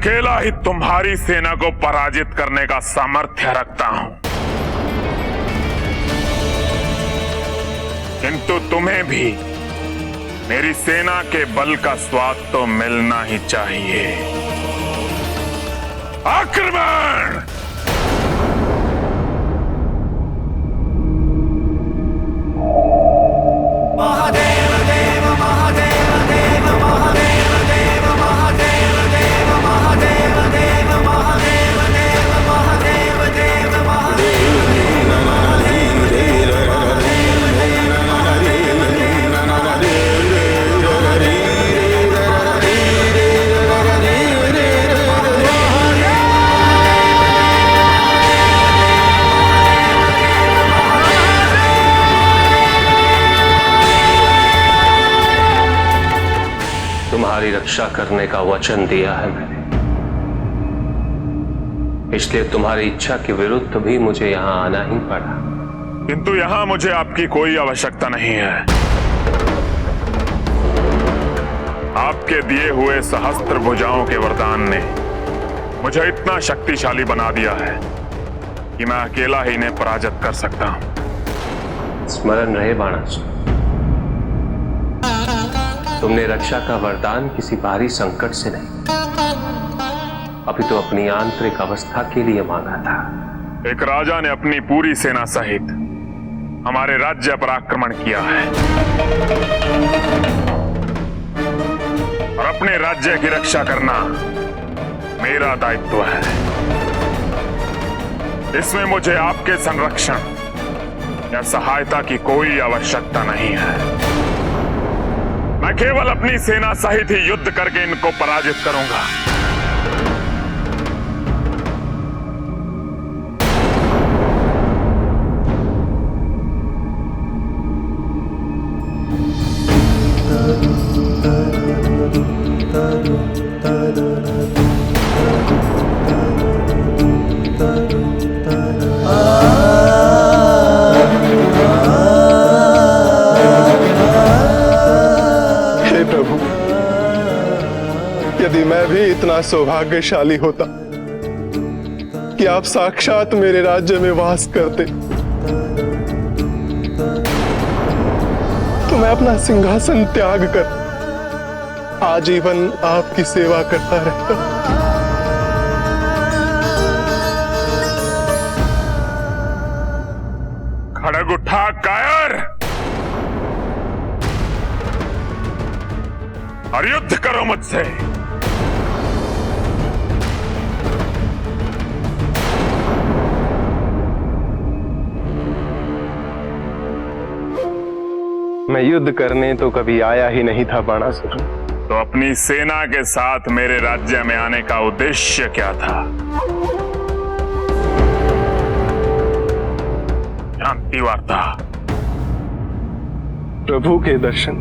अकेला ही तुम्हारी सेना को पराजित करने का सामर्थ्य रखता हूं, किंतु तुम्हें भी मेरी सेना के बल का स्वाद तो मिलना ही चाहिए। आक्रमण! तुम्हारी रक्षा करने का वचन दिया है मैंने, इसलिए तुम्हारी इच्छा के विरुद्ध भी मुझे यहां आना ही पड़ा। किंतु यहां मुझे आपकी कोई आवश्यकता नहीं है। आपके दिए हुए सहस्त्र भुजाओं के वरदान ने मुझे इतना शक्तिशाली बना दिया है कि मैं अकेला ही इन्हें पराजित कर सकता हूं। स्मरण रहे बाणासुर, तुमने रक्षा का वरदान किसी बाहरी संकट से नहीं, अभी तो अपनी आंतरिक अवस्था के लिए मांगा था। एक राजा ने अपनी पूरी सेना सहित हमारे राज्य पर आक्रमण किया है और अपने राज्य की रक्षा करना मेरा दायित्व है। इसमें मुझे आपके संरक्षण या सहायता की कोई आवश्यकता नहीं है। मैं केवल अपनी सेना सहित ही युद्ध करके इनको पराजित करूंगा। यदि मैं भी इतना सौभाग्यशाली होता कि आप साक्षात मेरे राज्य में वास करते, तो मैं अपना सिंहासन त्याग कर आजीवन आपकी सेवा करता रहता। खड़ग उठा कायर और युद्ध करो मुझसे। मैं युद्ध करने तो कभी आया ही नहीं था बाणासुर। तो अपनी सेना के साथ मेरे राज्य में आने का उद्देश्य क्या था? शांति वार्ता। प्रभु के दर्शन।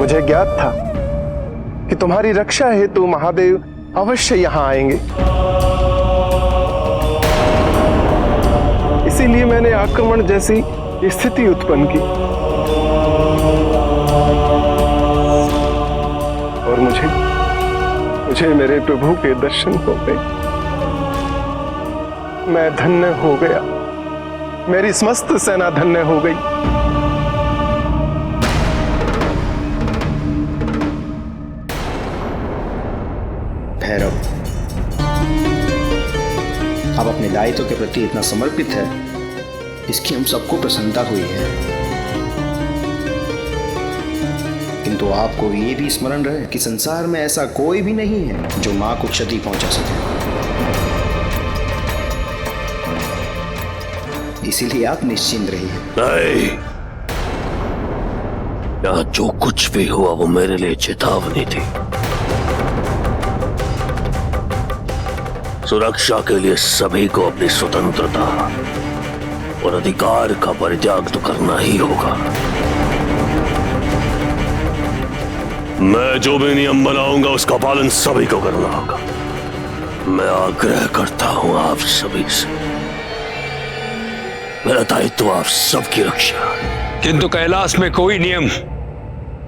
मुझे ज्ञात था कि तुम्हारी रक्षा हेतु महादेव अवश्य यहां आएंगे, इसीलिए मैंने आक्रमण जैसी स्थिति उत्पन्न की और मुझे मेरे प्रभु के दर्शन हो गए। मैं धन्य हो गया, मेरी समस्त सेना धन्य हो गई। भैरव आप अपने दायित्व के प्रति इतना समर्पित है, इसकी हम सबको प्रसन्नता हुई है। किंतु आपको ये भी स्मरण रहे कि संसार में ऐसा कोई भी नहीं है जो मां को क्षति पहुंचा सके। इसीलिए आप निश्चिंत रहिए। नहीं, यहाँ जो कुछ भी हुआ वो मेरे लिए चेतावनी थी। सुरक्षा के लिए सभी को अपनी स्वतंत्रता और अधिकार का परित्याग तो करना ही होगा। मैं जो भी नियम बनाऊंगा उसका पालन सभी को करना होगा। मैं आग्रह करता हूं आप सभी से, मेरा दायित्व आप सबकी रक्षा। किंतु कैलाश में कोई नियम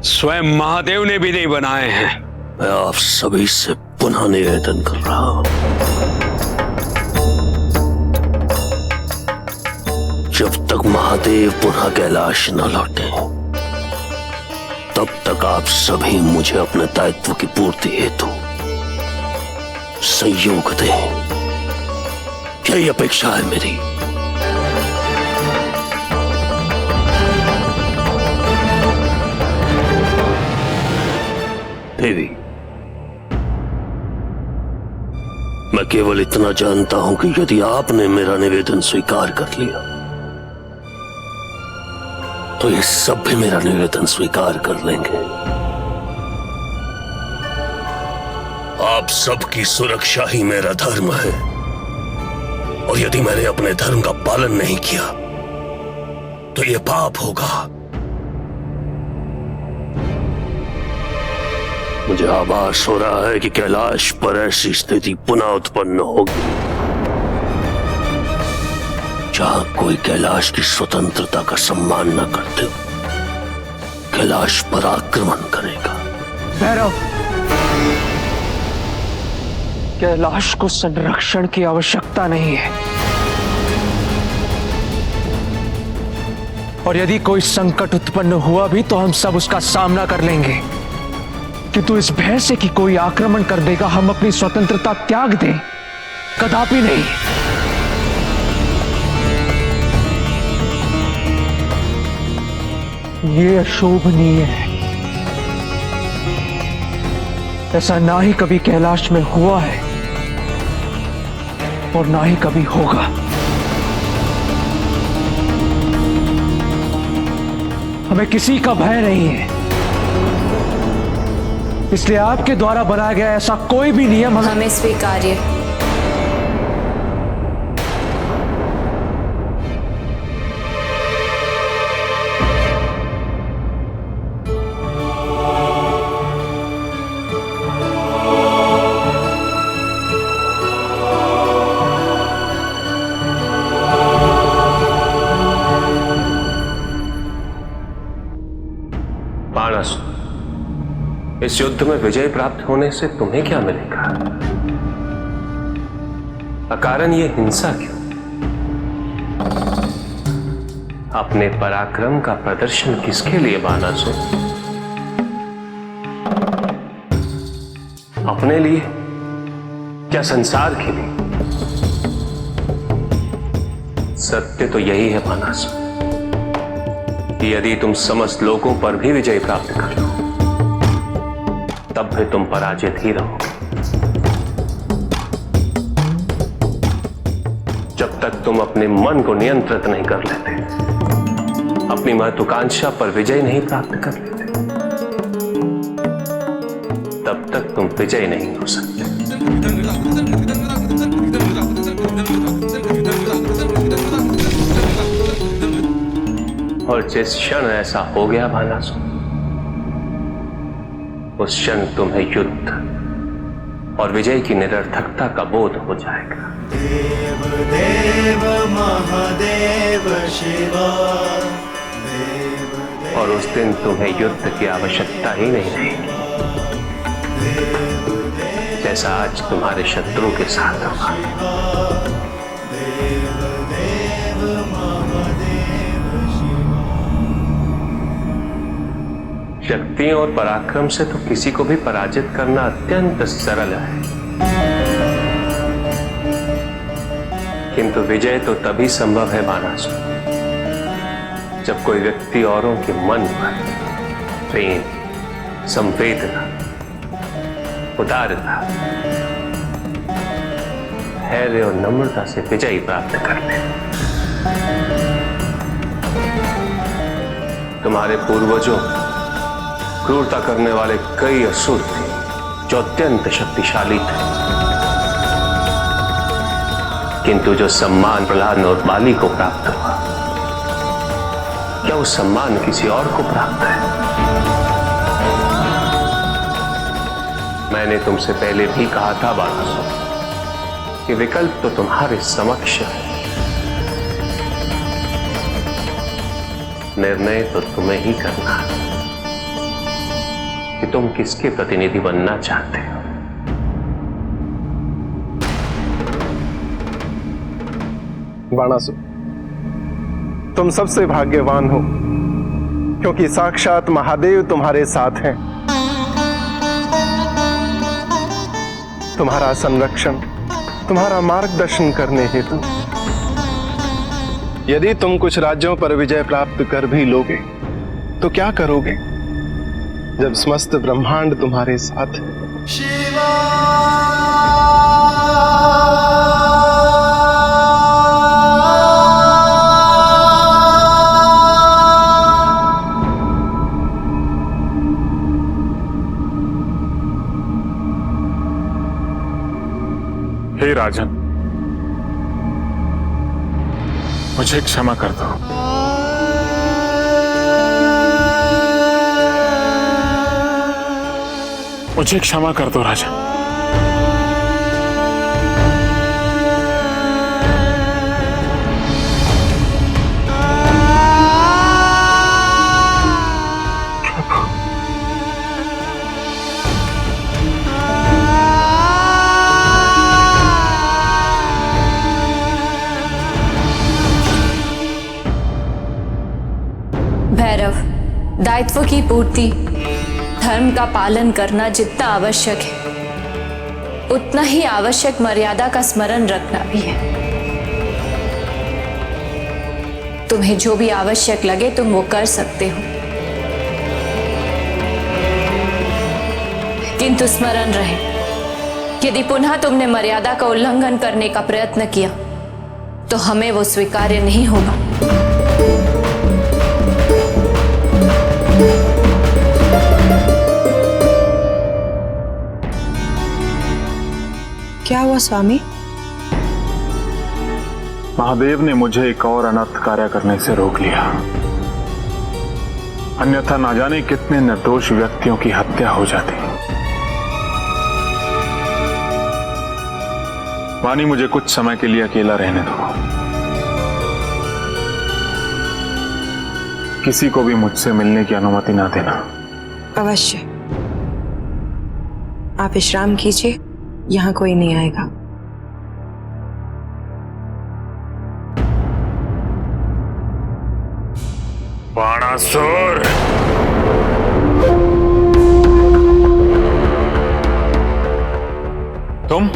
स्वयं महादेव ने भी नहीं बनाए हैं। मैं आप सभी से पुनः निवेदन कर रहा हूं, जब तक महादेव पुनः कैलाश न लौटे तब तक आप सभी मुझे अपने दायित्व की पूर्ति हेतु सहयोग दें। यही अपेक्षा है मेरी। देवी, मैं केवल इतना जानता हूं कि यदि आपने मेरा निवेदन स्वीकार कर लिया तो ये सब भी मेरा निवेदन स्वीकार कर लेंगे। आप सबकी सुरक्षा ही मेरा धर्म है, और यदि मैंने अपने धर्म का पालन नहीं किया तो यह पाप होगा। मुझे आभास हो रहा है कि कैलाश पर ऐसी स्थिति पुनः उत्पन्न होगी जहां कोई कैलाश की स्वतंत्रता का सम्मान न करते हुए कैलाश पर आक्रमण करेगा। भैरव, कैलाश को संरक्षण की आवश्यकता नहीं है, और यदि कोई संकट उत्पन्न हुआ भी तो हम सब उसका सामना कर लेंगे। किंतु इस भय से कि कोई आक्रमण कर देगा हम अपनी स्वतंत्रता त्याग दें, कदापि नहीं। ये अशोभनीय है। ऐसा ना ही कभी कैलाश में हुआ है और ना ही कभी होगा। हमें किसी का भय नहीं है, इसलिए आपके द्वारा बनाया गया ऐसा कोई भी नियम हमें स्वीकार्य। इस युद्ध में विजय प्राप्त होने से तुम्हें क्या मिलेगा? अकारण ये हिंसा क्यों? अपने पराक्रम का प्रदर्शन किसके लिए बानासुर? अपने लिए? क्या संसार के लिए? सत्य तो यही है बानासुर कि यदि तुम समस्त लोगों पर भी विजय प्राप्त कर लो तब भी तुम पराजित ही रहोगे। जब तक तुम अपने मन को नियंत्रित नहीं कर लेते, अपनी महत्वाकांक्षा पर विजय नहीं प्राप्त कर लेते, तब तक तुम विजय नहीं हो सकते। और जिस क्षण ऐसा हो गया बानासुर, उस क्षण तुम्हें युद्ध और विजय की निरर्थकता का बोध हो जाएगा। देव देव महादेव शिवा, और उस दिन तुम्हें युद्ध की आवश्यकता ही नहीं रहेगी, जैसा आज तुम्हारे शत्रु के साथ होगा। शक्तियों और पराक्रम से तो किसी को भी पराजित करना अत्यंत सरल है, किंतु विजय तो तभी संभव है बानासुर, जब कोई व्यक्ति औरों के मन पर प्रेम, संवेदना, उदारता, धैर्य और नम्रता से विजय प्राप्त कर ले। तुम्हारे पूर्वजों क्रूरता करने वाले कई असुर थे जो अत्यंत शक्तिशाली थे, किंतु जो सम्मान प्रहलाद और बाली को प्राप्त हुआ, क्या वो सम्मान किसी और को प्राप्त है? मैंने तुमसे पहले भी कहा था बानासुर कि विकल्प तो तुम्हारे समक्ष है, निर्णय तो तुम्हें ही करना है। कि तुम किसके प्रतिनिधि बनना चाहते हो। बाणासुर, तुम सबसे भाग्यवान हो क्योंकि साक्षात महादेव तुम्हारे साथ हैं। तुम्हारा संरक्षण, तुम्हारा मार्गदर्शन करने हेतु। यदि तुम कुछ राज्यों पर विजय प्राप्त कर भी लोगे तो क्या करोगे जब समस्त ब्रह्मांड तुम्हारे साथ है? हे राजन, मुझे क्षमा कर दो। मुझे क्षमा कर दो राजन। भैरव, दायित्व की पूर्ति, धर्म का पालन करना जितना आवश्यक है उतना ही आवश्यक मर्यादा का स्मरण रखना भी है। तुम्हें जो भी आवश्यक लगे तुम वो कर सकते हो, किंतु स्मरण रहे यदि पुनः तुमने मर्यादा का उल्लंघन करने का प्रयत्न किया तो हमें वो स्वीकार्य नहीं होगा। क्या हुआ स्वामी? महादेव ने मुझे एक और अनर्थ कार्य करने से रोक लिया, अन्यथा ना जाने कितने निर्दोष व्यक्तियों की हत्या हो जाती। वाणी, मुझे कुछ समय के लिए अकेला रहने दो। किसी को भी मुझसे मिलने की अनुमति ना देना। अवश्य, आप विश्राम कीजिए, यहां कोई नहीं आएगा। बाणासुर, तुम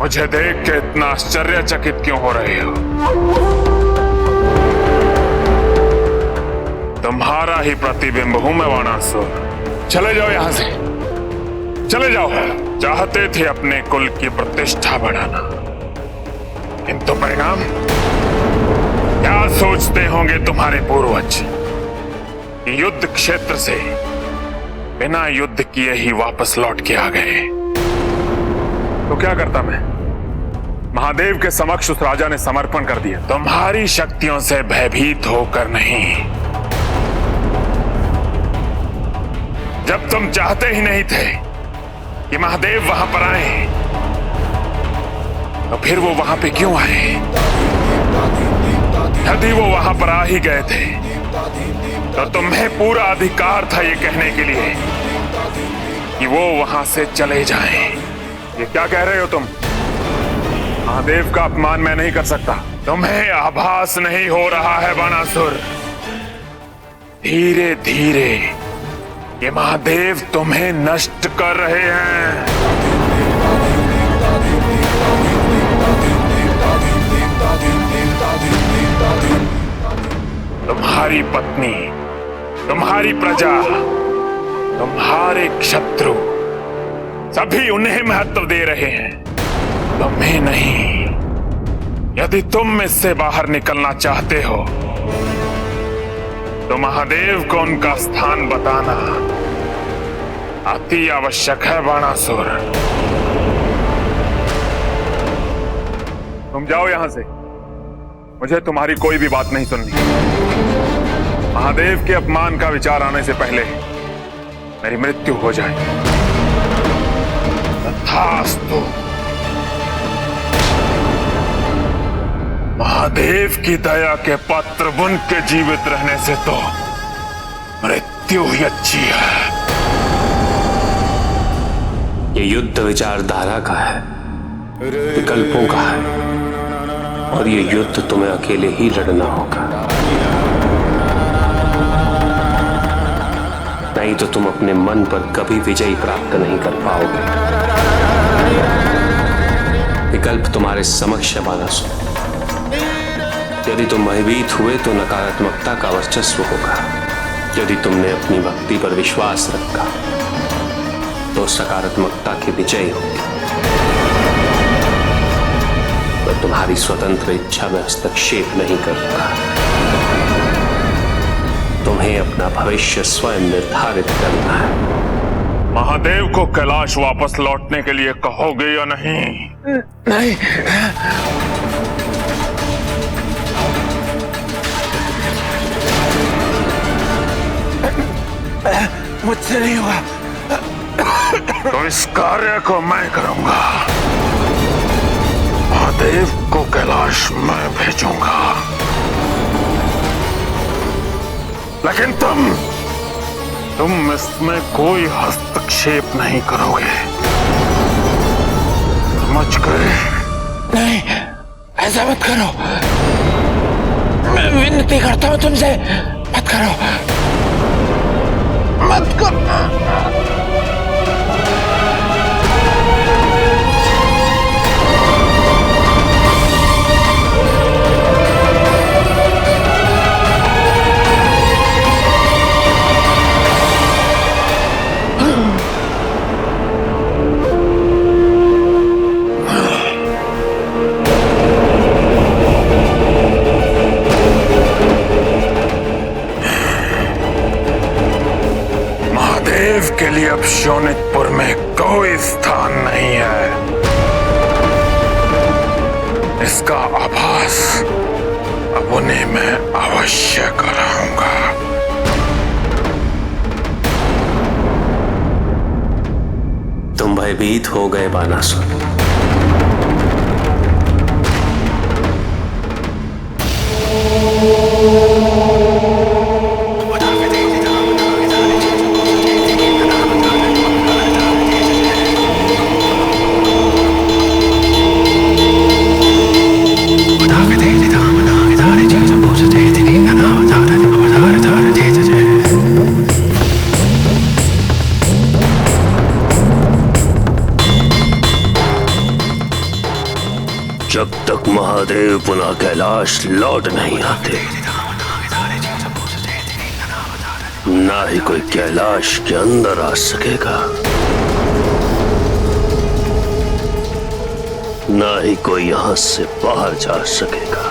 मुझे देख के इतना आश्चर्यचकित क्यों हो रहे हो? तुम्हारा ही प्रतिबिंब हूं मैं बाणासुर। चले जाओ यहां से, चले जाओ। चाहते थे अपने कुल की प्रतिष्ठा बढ़ाना, किंतु परिणाम क्या सोचते होंगे तुम्हारे पूर्वज कि युद्ध क्षेत्र से बिना युद्ध किए ही वापस लौट के आ गए। तो क्या करता मैं? महादेव के समक्ष उस राजा ने समर्पण कर दिया। तुम्हारी शक्तियों से भयभीत होकर नहीं, जब तुम चाहते ही नहीं थे कि महादेव वहां पर आए तो फिर वो वहां पे क्यों आए? यदि वो वहां पर आ ही गए थे तो तुम्हें पूरा अधिकार था ये कहने के लिए कि वो वहां से चले जाएं। ये क्या कह रहे हो तुम? महादेव का अपमान मैं नहीं कर सकता। तुम्हें आभास नहीं हो रहा है बाणासुर? धीरे धीरे ये महादेव तुम्हें नष्ट कर रहे हैं। तुम्हारी पत्नी, तुम्हारी प्रजा, तुम्हारे शत्रु सभी उन्हें महत्व दे रहे हैं, तुम्हें नहीं। यदि तुम इससे बाहर निकलना चाहते हो तो महादेव को उनका स्थान बताना अति आवश्यक है बाणासुर। तुम जाओ यहां से, मुझे तुम्हारी कोई भी बात नहीं सुननी। महादेव के अपमान का विचार आने से पहले मेरी मृत्यु हो जाए। तथास्तु। महादेव की दया के पात्र बन के जीवित रहने से तो मृत्यु ही अच्छी है। ये युद्ध विचारधारा का है, विकल्पों का है, और ये युद्ध तुम्हें अकेले ही लड़ना होगा। नहीं तो तुम अपने मन पर कभी विजय प्राप्त नहीं कर पाओगे। विकल्प तुम्हारे समक्ष है बानासुर। यदि तुम भयभीत हुए तो नकारात्मकता का वर्चस्व होगा। यदि तुमने अपनी भक्ति पर विश्वास रखा तो सकारात्मकता की विजय होगी। मैं तुम्हारी स्वतंत्र इच्छा में हस्तक्षेप नहीं करूंगा। तुम्हें अपना भविष्य स्वयं निर्धारित करना है। महादेव को कैलाश वापस लौटने के लिए कहोगे या नहीं? नहीं, मुझसे नहीं हुआ। तो इस कार्य को मैं करूंगा। महादेव को कैलाश मैं भेजूंगा, लेकिन तुम इसमें कोई हस्तक्षेप नहीं करोगे, समझ गए? नहीं, ऐसा मत करो। मैं विनती करता हूं तुमसे, मत करो, मत करो। के लिए अब शोनितपुर में कोई स्थान नहीं है। इसका आभास अब उन्हें मैं अवश्य कराऊंगा। तुम भयभीत हो गए बानासुर। जब तक महादेव पुनः कैलाश लौट नहीं आते, ना ही कोई कैलाश के अंदर आ सकेगा, ना ही कोई यहां से बाहर जा सकेगा।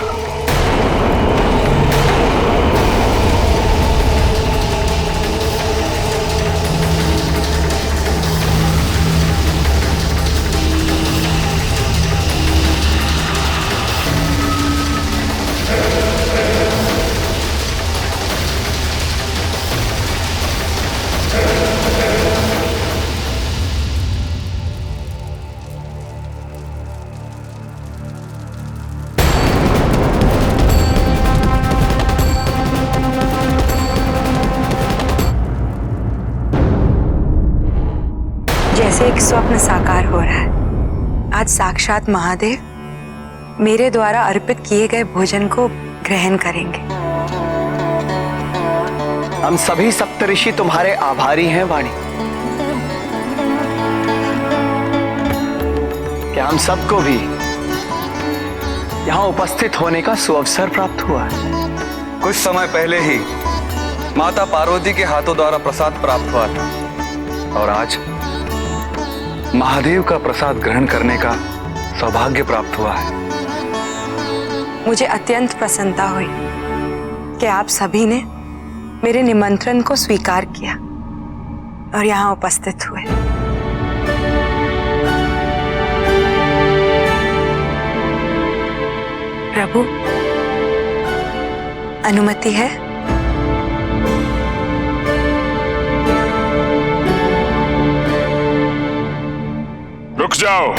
जैसे एक स्वप्न साकार हो रहा है, आज साक्षात महादेव मेरे द्वारा अर्पित किए गए भोजन को ग्रहण करेंगे। हम सभी सप्तऋषि तुम्हारे आभारी हैं वाणी। क्या हम सबको भी यहाँ उपस्थित होने का सुअवसर प्राप्त हुआ है। कुछ समय पहले ही माता पार्वती के हाथों द्वारा प्रसाद प्राप्त हुआ था, और आज महादेव का प्रसाद ग्रहण करने का सौभाग्य प्राप्त हुआ है। मुझे अत्यंत प्रसन्नता हुई कि आप सभी ने मेरे निमंत्रण को स्वीकार किया और यहाँ उपस्थित हुए। प्रभु, अनुमति है? रुक जाओ।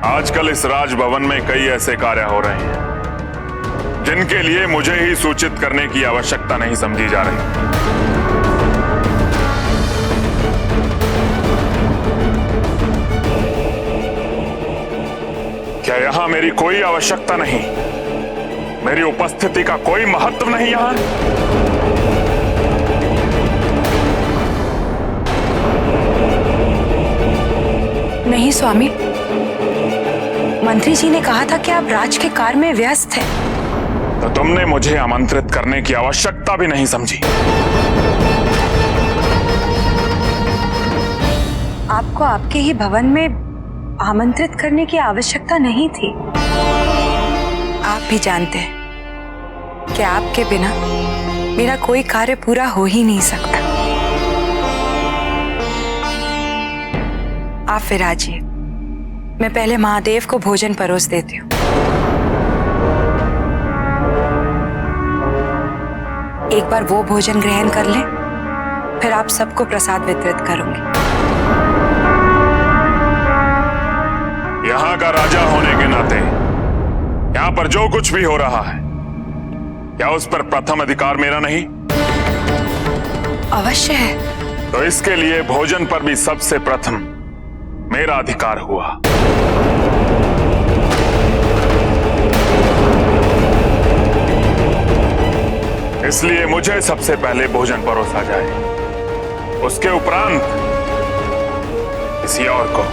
आज आजकल इस राजभवन में कई ऐसे कार्य हो रहे हैं जिनके लिए मुझे ही सूचित करने की आवश्यकता नहीं समझी जा रही। क्या यहां मेरी कोई आवश्यकता नहीं? मेरी उपस्थिति का कोई महत्व नहीं यहां? नहीं स्वामी, मंत्री जी ने कहा था कि आप राज के कार्य में व्यस्त हैं। तो तुमने मुझे आमंत्रित करने की आवश्यकता भी नहीं समझी। आपको आपके ही भवन में आमंत्रित करने की आवश्यकता नहीं थी। आप भी जानते हैं कि आपके बिना मेरा कोई कार्य पूरा हो ही नहीं सकता। आप विराजिए, मैं पहले महादेव को भोजन परोस देती हूँ। एक बार वो भोजन ग्रहण कर लें, फिर आप सबको प्रसाद वितरित करूंगी। यहां का राजा होने के नाते यहां पर जो कुछ भी हो रहा है, क्या उस पर प्रथम अधिकार मेरा नहीं? अवश्य है। तो इसके लिए भोजन पर भी सबसे प्रथम मेरा अधिकार हुआ। इसलिए मुझे सबसे पहले भोजन परोसा जाए, उसके उपरांत किसी और को।